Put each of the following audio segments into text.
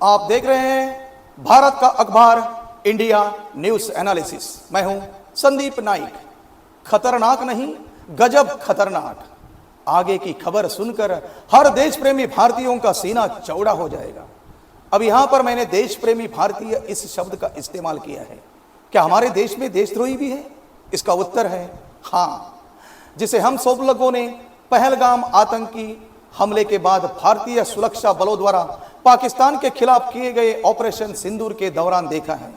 आप देख रहे हैं भारत का अखबार इंडिया न्यूज एनालिसिस। मैं हूं संदीप नाइक। खतरनाक नहीं, गजब खतरनाक। आगे की खबर सुनकर हर देश प्रेमी भारतीयों का सीना चौड़ा हो जाएगा। अब यहां पर मैंने देश प्रेमी भारतीय इस शब्द का इस्तेमाल किया है। क्या हमारे देश में देशद्रोही भी है? इसका उत्तर है हां। जिसे हम सब लोगों ने पहलगाम आतंकी हमले के बाद भारतीय सुरक्षा बलों द्वारा पाकिस्तान के खिलाफ किए गए ऑपरेशन सिंदूर के दौरान देखा है।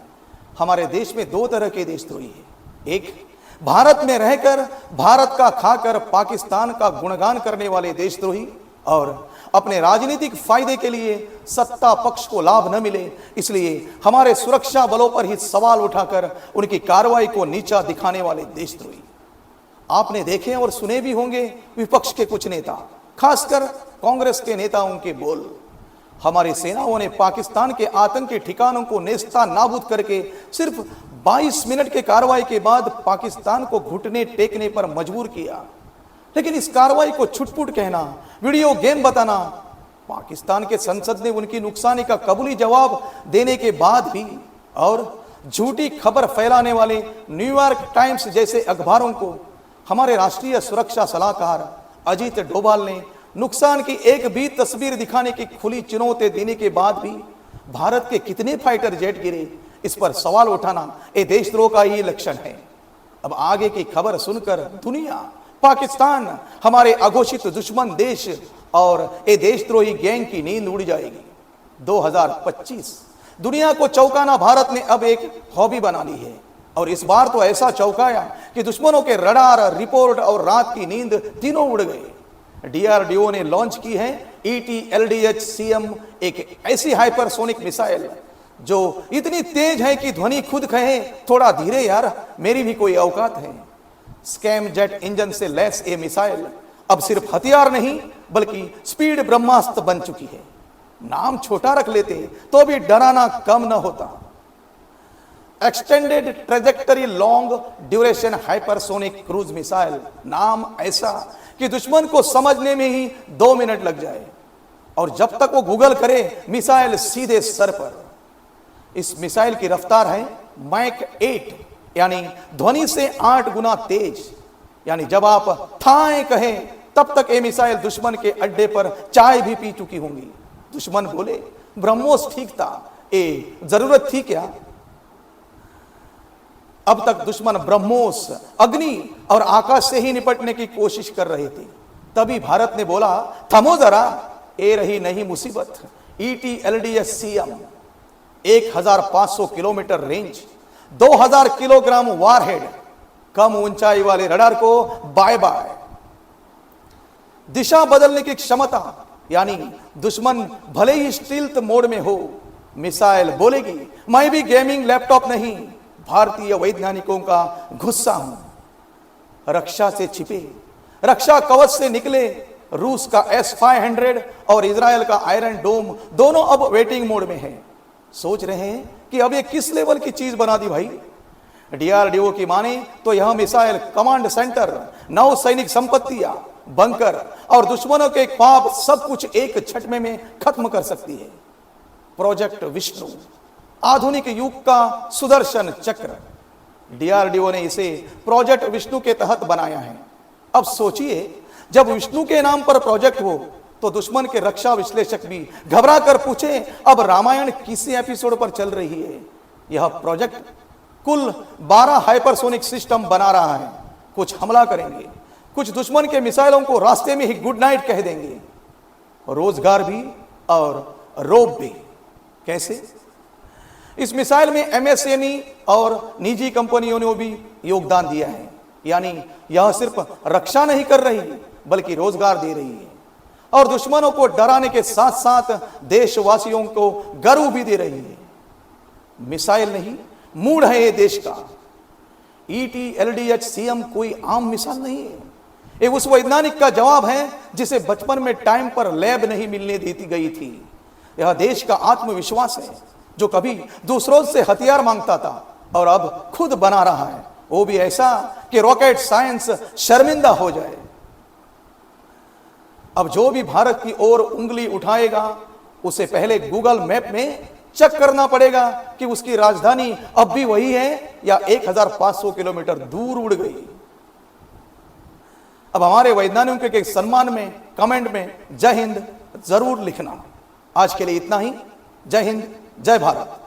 हमारे देश में दो तरह के देशद्रोही हैं। एक, भारत में रहकर भारत का खाकर पाकिस्तान का गुणगान करने वाले देशद्रोही, और अपने राजनीतिक फायदे के लिए सत्ता पक्ष को लाभ न मिले इसलिए हमारे सुरक्षा बलों पर ही सवाल उठाकर उनकी कार्रवाई को नीचा दिखाने वाले देशद्रोही। आपने देखे और सुने भी होंगे विपक्ष के कुछ नेता, खासकर कांग्रेस के नेताओं के बोल। हमारी सेनाओं ने पाकिस्तान के आतंकी ठिकानों को नेस्ता नाबूद करके सिर्फ 22 मिनट के कार्रवाई के बाद पाकिस्तान को घुटने टेकने पर मजबूर किया। लेकिन इस कार्रवाई को छुटपुट कहना, वीडियो गेम बताना, पाकिस्तान के संसद ने उनकी नुकसानी का कबूली जवाब देने के बाद भी, और झूठी खबर फैलाने वाले न्यूयॉर्क टाइम्स जैसे अखबारों को हमारे राष्ट्रीय सुरक्षा सलाहकार अजीत डोभाल ने नुकसान की एक भी तस्वीर दिखाने की खुली चुनौती देने के बाद भी भारत के कितने फाइटर जेट गिरे, इस पर सवाल उठाना ये देशद्रोह का ही लक्षण है। अब आगे की खबर सुनकर दुनिया, पाकिस्तान, हमारे अघोषित दुश्मन देश और ये देशद्रोही गैंग की नींद उड़ जाएगी। 2025 दुनिया को चौंकाना भारत ने अब एक हॉबी बना ली है, और इस बार तो ऐसा चौंकाया कि दुश्मनों के रडार, रिपोर्ट और रात की नींद तीनों उड़ गए। डीआरडीओ ने लॉन्च की है ETLDH-CM, एक ऐसी हाइपरसोनिक मिसाइल जो इतनी तेज है कि ध्वनि खुद कहे थोड़ा धीरे यार, मेरी भी कोई औकात है। स्कैम जेट इंजन से लैस ये मिसाइल अब सिर्फ हथियार नहीं बल्कि स्पीड ब्रह्मास्त्र बन चुकी है। नाम छोटा रख लेते तो भी डराना कम न होता। Extended trajectory long duration hypersonic cruise missile, नाम ऐसा कि दुश्मन को समझने में ही 2 मिनट लग जाए, और जब तक वो गूगल करे मिसाइल सीधे सर पर। इस मिसाइल की रफ्तार है मैक 8, यानी ध्वनि से 8 गुना तेज। यानी जब आप थाए कहें तब तक ये मिसाइल दुश्मन के अड्डे पर चाय भी पी चुकी होंगी। दुश्मन बोले ब्रह्मोस ठीक था, ये जरूरत थी क्या? अब तक दुश्मन ब्रह्मोस, अग्नि और आकाश से ही निपटने की कोशिश कर रहे थे। तभी भारत ने बोला थमो जरा, ये रही नहीं मुसीबत। ETLDH-CM 1500 kilometre range, 2000 kilogram warhead, कम ऊंचाई वाले रडार को बाय बाय। दिशा बदलने की क्षमता, यानी दुश्मन भले ही स्टील्थ मोड में हो, मिसाइल बोलेगी मैं भी गेमिंग लैपटॉप नहीं, भारतीय वैज्ञानिकों का गुस्सा हूं। रक्षा से छिपे, रक्षा कवच से निकले रूस का S-500 और इजराइल का आयरन डोम दोनों अब वेटिंग मोड में हैं। सोच रहे हैं कि अब ये किस लेवल की चीज बना दी भाई। डीआरडीओ की माने तो यह मिसाइल कमांड सेंटर, नौ सैनिक संपत्तियां, बंकर और दुश्मनों के पाप सब कुछ एक झटके में खत्म कर सकती है। प्रोजेक्ट विष्णु, आधुनिक युग का सुदर्शन चक्र। डीआरडीओ ने इसे प्रोजेक्ट विष्णु के तहत बनाया है। अब सोचिए, जब विष्णु के नाम पर प्रोजेक्ट हो तो दुश्मन के रक्षा विश्लेषक भी घबरा कर पूछे अब रामायण किस एपिसोड पर चल रही है। यह प्रोजेक्ट कुल 12 हाइपरसोनिक सिस्टम बना रहा है। कुछ हमला करेंगे, कुछ दुश्मन के मिसाइलों को रास्ते में ही गुड नाइट कह देंगे। रोजगार भी और रोब भी। कैसे? इस मिसाइल में MSME और निजी कंपनियों ने भी योगदान दिया है। यानी यह सिर्फ रक्षा नहीं कर रही बल्कि रोजगार दे रही है, और दुश्मनों को डराने के साथ साथ देशवासियों को गर्व भी दे रही है। मिसाइल नहीं, मूड है ये देश का। ETLDH-CM कोई आम मिसाइल नहीं है। ये उस वैज्ञानिक का जवाब है जिसे बचपन में टाइम पर लैब नहीं मिलने देती गई थी। यह देश का आत्मविश्वास है जो कभी दूसरों से हथियार मांगता था और अब खुद बना रहा है, वो भी ऐसा कि रॉकेट साइंस शर्मिंदा हो जाए। अब जो भी भारत की ओर उंगली उठाएगा उसे पहले गूगल मैप में चेक करना पड़ेगा कि उसकी राजधानी अब भी वही है या 1500 किलोमीटर दूर उड़ गई। अब हमारे वैज्ञानिकों के सम्मान में कमेंट में जय हिंद जरूर लिखना। आज के लिए इतना ही। जय हिंद, जय भारत।